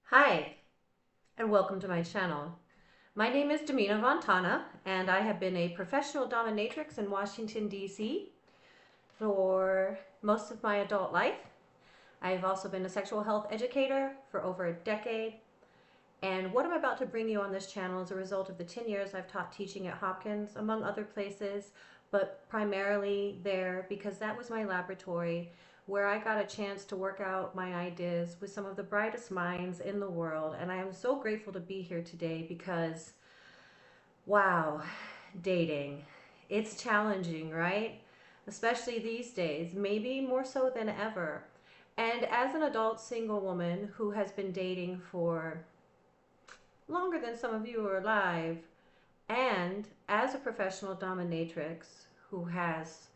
Hi, and welcome to my channel. My name is Damina Vantana, and I have been a professional dominatrix in Washington, D.C. for most of my adult life. I've also been a sexual health educator for over a decade. And what I'm about to bring you on this channel is a result of the 10 years I've taught teaching at Hopkins, among other places, but primarily there because that was my laboratory where I got a chance to work out my ideas with some of the brightest minds in the world. And I am so grateful to be here today because, wow, dating. It's challenging, right? Especially these days, maybe more so than ever. And as an adult single woman who has been dating for longer than some of you are alive, and as a professional dominatrix who has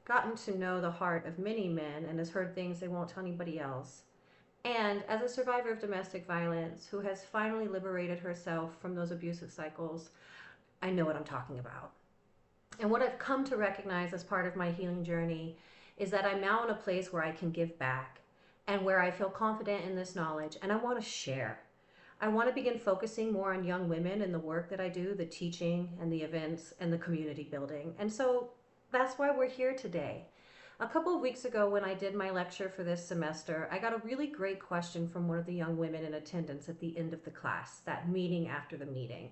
gotten to know the heart of many men and has heard things they won't tell anybody else, and as a survivor of domestic violence who has finally liberated herself from those abusive cycles, I know what I'm talking about. And what I've come to recognize as part of my healing journey is that I'm now in a place where I can give back and where I feel confident in this knowledge and I want to share. I want to begin focusing more on young women and the work that I do, the teaching and the events and the community building. And so that's why we're here today. A couple of weeks ago when I did my lecture for this semester, I got a really great question from one of the young women in attendance at the end of the class, that meeting after the meeting.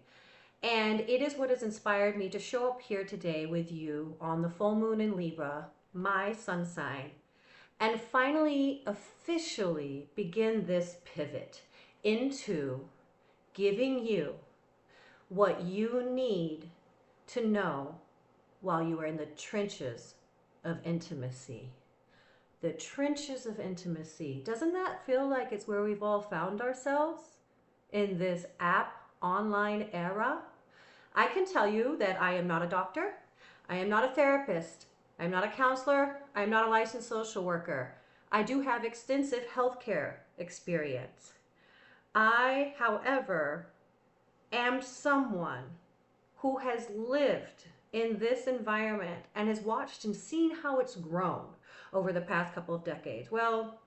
And it is what has inspired me to show up here today with you on the full moon in Libra, my sun sign, and finally officially begin this pivot into giving you what you need to know while you are in the trenches of intimacy. The trenches of intimacy. Doesn't that feel like it's where we've all found ourselves in this app online era? I can tell you that I am not a doctor. I am not a therapist. I'm not a counselor. I'm not a licensed social worker. I do have extensive healthcare experience. I, however, am someone who has lived in this environment and has watched and seen how it's grown over the past couple of decades. Well,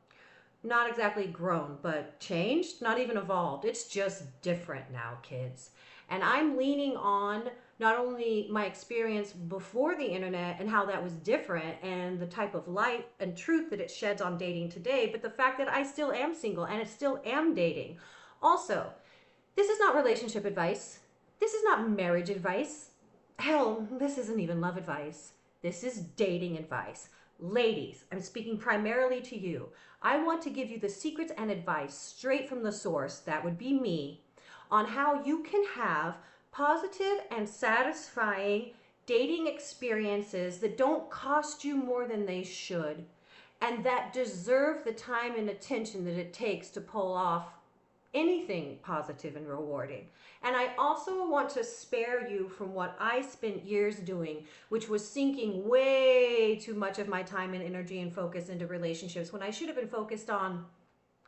not exactly grown, but changed, not even evolved. It's just different now, kids. And I'm leaning on not only my experience before the internet and how that was different and the type of light and truth that it sheds on dating today, but the fact that I still am single and I still am dating. Also, this is not relationship advice. This is not marriage advice. Hell, this isn't even love advice. This is dating advice. Ladies, I'm speaking primarily to you. I want to give you the secrets and advice straight from the source, that would be me, on how you can have positive and satisfying dating experiences that don't cost you more than they should and that deserve the time and attention that it takes to pull off anything positive and rewarding. And I also want to spare you from what I spent years doing, which was sinking way too much of my time and energy and focus into relationships when I should have been focused on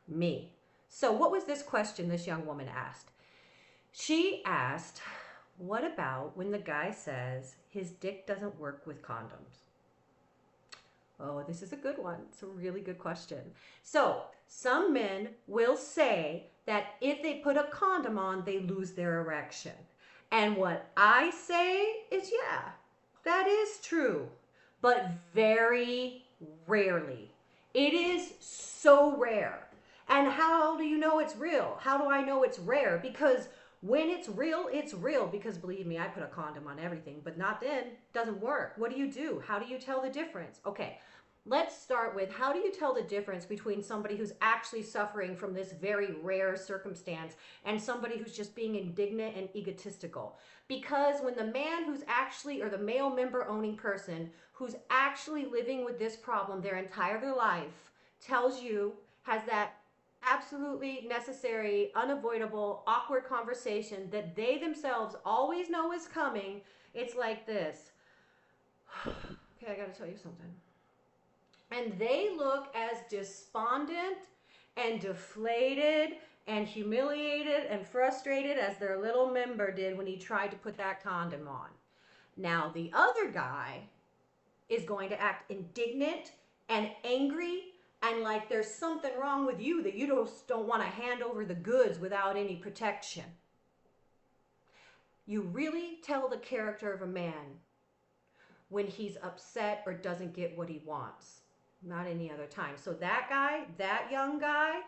me. So what was this question this young woman asked? She asked, what about when the guy says his dick doesn't work with condoms? Oh, this is a good one. It's a really good question. So some men will say that if they put a condom on, they lose their erection. And what I say is, yeah, that is true, but very rarely. It is so rare. And how do you know it's real? How do I know it's rare? Because when it's real, because believe me, I put a condom on everything, but not then, doesn't work. What do you do? How do you tell the difference? Okay, let's start with, how do you tell the difference between somebody who's actually suffering from this very rare circumstance and somebody who's just being indignant and egotistical? Because when the man who's actually, or the male member owning person who's actually living with this problem their entire life tells you, has that absolutely necessary, unavoidable, awkward conversation that they themselves always know is coming, it's like this. Okay, I gotta tell you something. And they look as despondent and deflated and humiliated and frustrated as their little member did when he tried to put that condom on. Now, the other guy is going to act indignant and angry and like there's something wrong with you that you don't want to hand over the goods without any protection. You really tell the character of a man when he's upset or doesn't get what he wants, not any other time. So that guy, that young guy,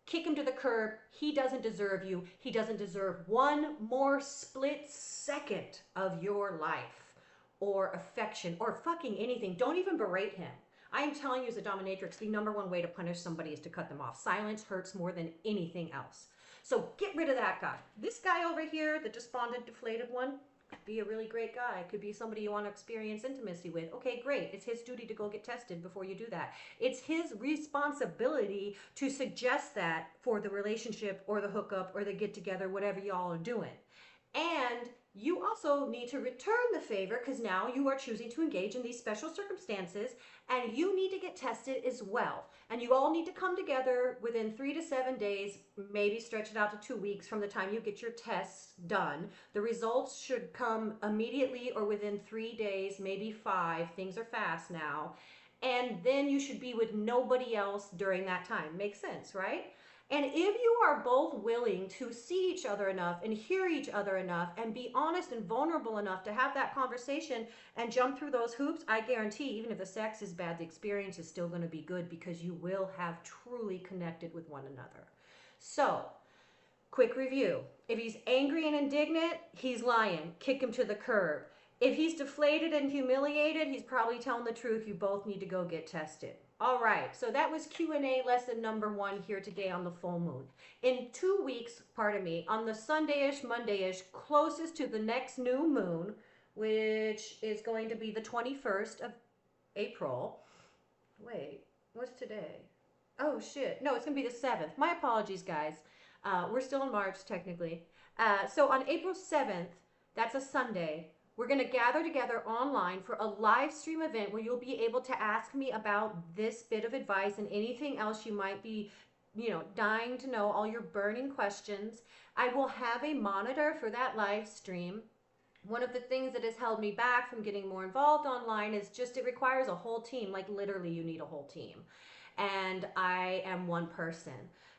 kick him to the curb. He doesn't deserve you. He doesn't deserve one more split second of your life or affection or fucking anything. Don't even berate him. I am telling you as a dominatrix, the number one way to punish somebody is to cut them off. Silence hurts more than anything else. So get rid of that guy. This guy over here, the despondent, deflated one, could be a really great guy. Could be somebody you want to experience intimacy with. Okay, great. It's his duty to go get tested before you do that. It's his responsibility to suggest that for the relationship or the hookup or the get together, whatever y'all are doing. And you also need to return the favor because now you are choosing to engage in these special circumstances and you need to get tested as well. And you all need to come together within 3 to 7 days, maybe stretch it out to 2 weeks from the time you get your tests done. The results should come immediately or within 3 days, maybe 5. Things are fast now. And then you should be with nobody else during that time. Makes sense, right? And if you are both willing to see each other enough and hear each other enough and be honest and vulnerable enough to have that conversation and jump through those hoops, I guarantee even if the sex is bad, the experience is still going to be good because you will have truly connected with one another. So, quick review. If he's angry and indignant, he's lying. Kick him to the curb. If he's deflated and humiliated, he's probably telling the truth. You both need to go get tested. All right, so that was Q&A lesson number 1 here today on the full moon. In 2 weeks, pardon me, on the Sunday-ish, Monday-ish, closest to the next new moon, which is going to be the 21st of April. Wait, what's today? Oh, shit. No, it's going to be the 7th. My apologies, guys. We're still in March, technically. So on April 7th, that's a Sunday, we're going to gather together online for a live stream event where you'll be able to ask me about this bit of advice and anything else you might be, dying to know, all your burning questions. I will have a monitor for that live stream. One of the things that has held me back from getting more involved online is just it requires a whole team. Like literally you need a whole team. And I am one person.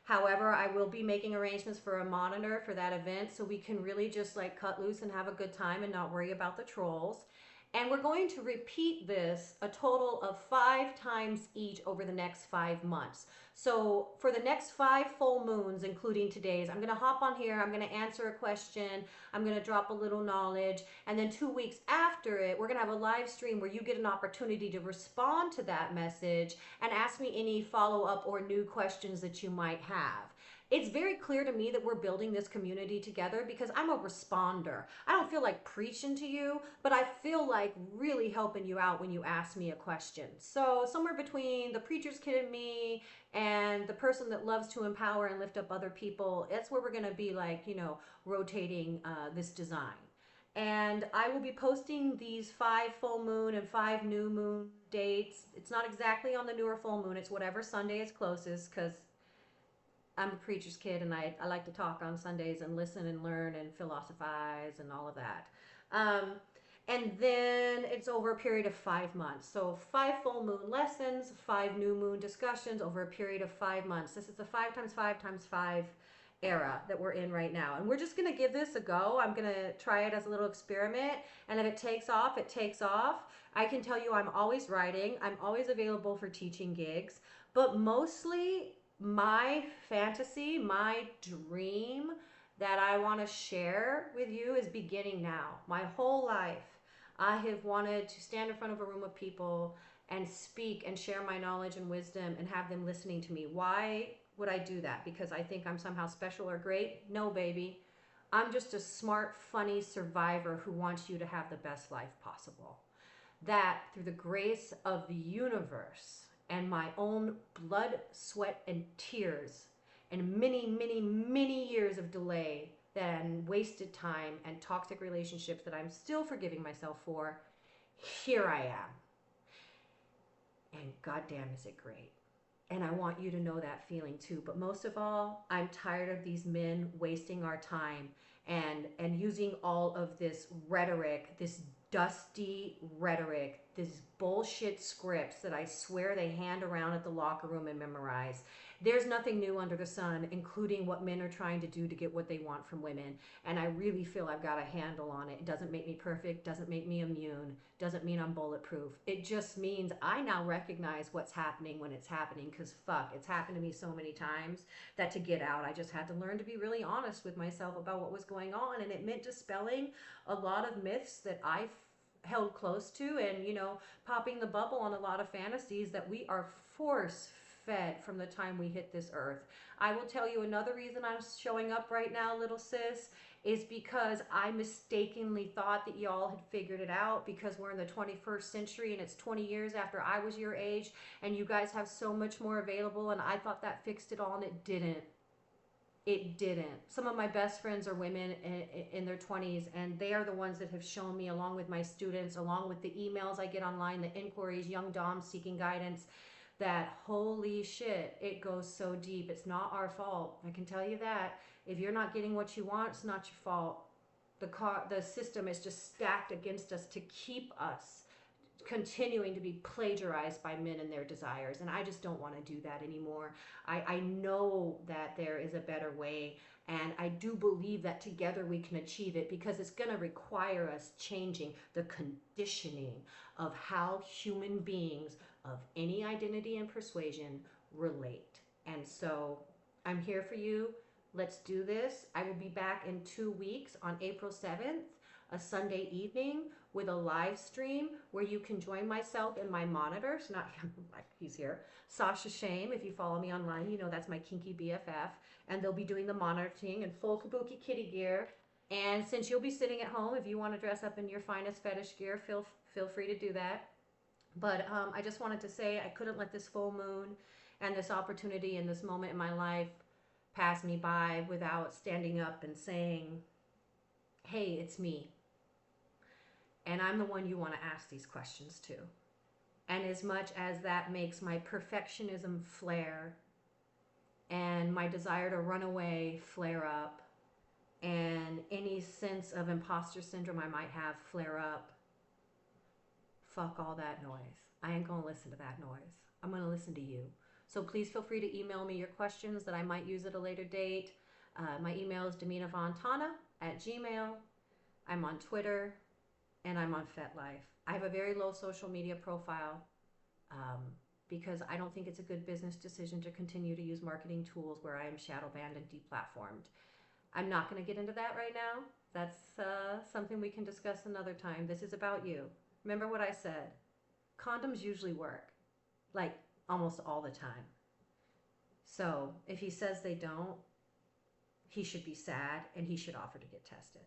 However, I will be making arrangements for a monitor for that event so we can really just like cut loose and have a good time and not worry about the trolls. And we're going to repeat this a total of 5 times each over the next 5 months. So for the next 5 full moons, including today's, I'm going to hop on here, I'm going to answer a question, I'm going to drop a little knowledge, and then 2 weeks after it, we're going to have a live stream where you get an opportunity to respond to that message and ask me any follow-up or new questions that you might have. It's very clear to me that we're building this community together because I'm a responder. I don't feel like preaching to you, but I feel like really helping you out when you ask me a question. So somewhere between the preacher's kid in me and the person that loves to empower and lift up other people, that's where we're going to be like, rotating this design. And I will be posting these 5 full moon and 5 new moon dates. It's not exactly on the newer full moon. It's whatever Sunday is closest because I'm a preacher's kid and I like to talk on Sundays and listen and learn and philosophize and all of that. And then it's over a period of 5 months. So 5 full moon lessons, 5 new moon discussions over a period of 5 months. This is the 5 times 5 times 5 era that we're in right now. And we're just going to give this a go. I'm going to try it as a little experiment. And if it takes off, it takes off. I can tell you I'm always writing. I'm always available for teaching gigs. But mostly my fantasy, my dream that I want to share with you is beginning now. My whole life, I have wanted to stand in front of a room of people and speak and share my knowledge and wisdom and have them listening to me. Why would I do that? Because I think I'm somehow special or great? No, baby. I'm just a smart, funny survivor who wants you to have the best life possible. That through the grace of the universe and my own blood, sweat, and tears, and many, many, many years of delay and wasted time and toxic relationships that I'm still forgiving myself for, here I am. And goddamn is it great. And I want you to know that feeling too. But most of all, I'm tired of these men wasting our time and using all of this rhetoric, this dusty rhetoric, these bullshit scripts that I swear they hand around at the locker room and memorize. There's nothing new under the sun, including what men are trying to do to get what they want from women. And I really feel I've got a handle on it. It doesn't make me perfect, doesn't make me immune, doesn't mean I'm bulletproof. It just means I now recognize what's happening when it's happening, because fuck, it's happened to me so many times that to get out, I just had to learn to be really honest with myself about what was going on. And it meant dispelling a lot of myths that I held close to, and popping the bubble on a lot of fantasies that we are force fed from the time we hit this earth. I will tell you another reason I'm showing up right now, little sis, is because I mistakenly thought that y'all had figured it out, because we're in the 21st century and it's 20 years after I was your age and you guys have so much more available, and I thought that fixed it all, and it didn't. It didn't. Some of my best friends are women in their 20s, and they are the ones that have shown me, along with my students, along with the emails I get online, the inquiries, young doms seeking guidance, that holy shit, it goes so deep. It's not our fault. I can tell you that. If you're not getting what you want, it's not your fault. The system is just stacked against us to keep us continuing to be plagiarized by men and their desires, and I just don't want to do that anymore. I know that there is a better way, and I do believe that together we can achieve it, because it's going to require us changing the conditioning of how human beings of any identity and persuasion relate. And so I'm here for you. Let's do this. I will be back in 2 weeks on April 7th, a Sunday evening, with a live stream where you can join myself and my monitor. So not like he's here, Sasha Shame. If you follow me online, you know that's my kinky BFF, and they'll be doing the monitoring in full kabuki kitty gear. And since you'll be sitting at home, if you want to dress up in your finest fetish gear, feel free to do that. But I just wanted to say I couldn't let this full moon and this opportunity and this moment in my life pass me by without standing up and saying, hey, it's me. And I'm the one you want to ask these questions to. And as much as that makes my perfectionism flare and my desire to run away flare up, and any sense of imposter syndrome I might have flare up, fuck all that noise. I ain't gonna listen to that noise. I'm gonna listen to you. So please feel free to email me your questions that I might use at a later date. My email is deminavontana@gmail. I'm on Twitter, and I'm on FetLife. I have a very low social media profile because I don't think it's a good business decision to continue to use marketing tools where I am shadow banned and deplatformed. I'm not going to get into that right now. That's something we can discuss another time. This is about you. Remember what I said. Condoms usually work, like almost all the time. So if he says they don't, he should be sad and he should offer to get tested.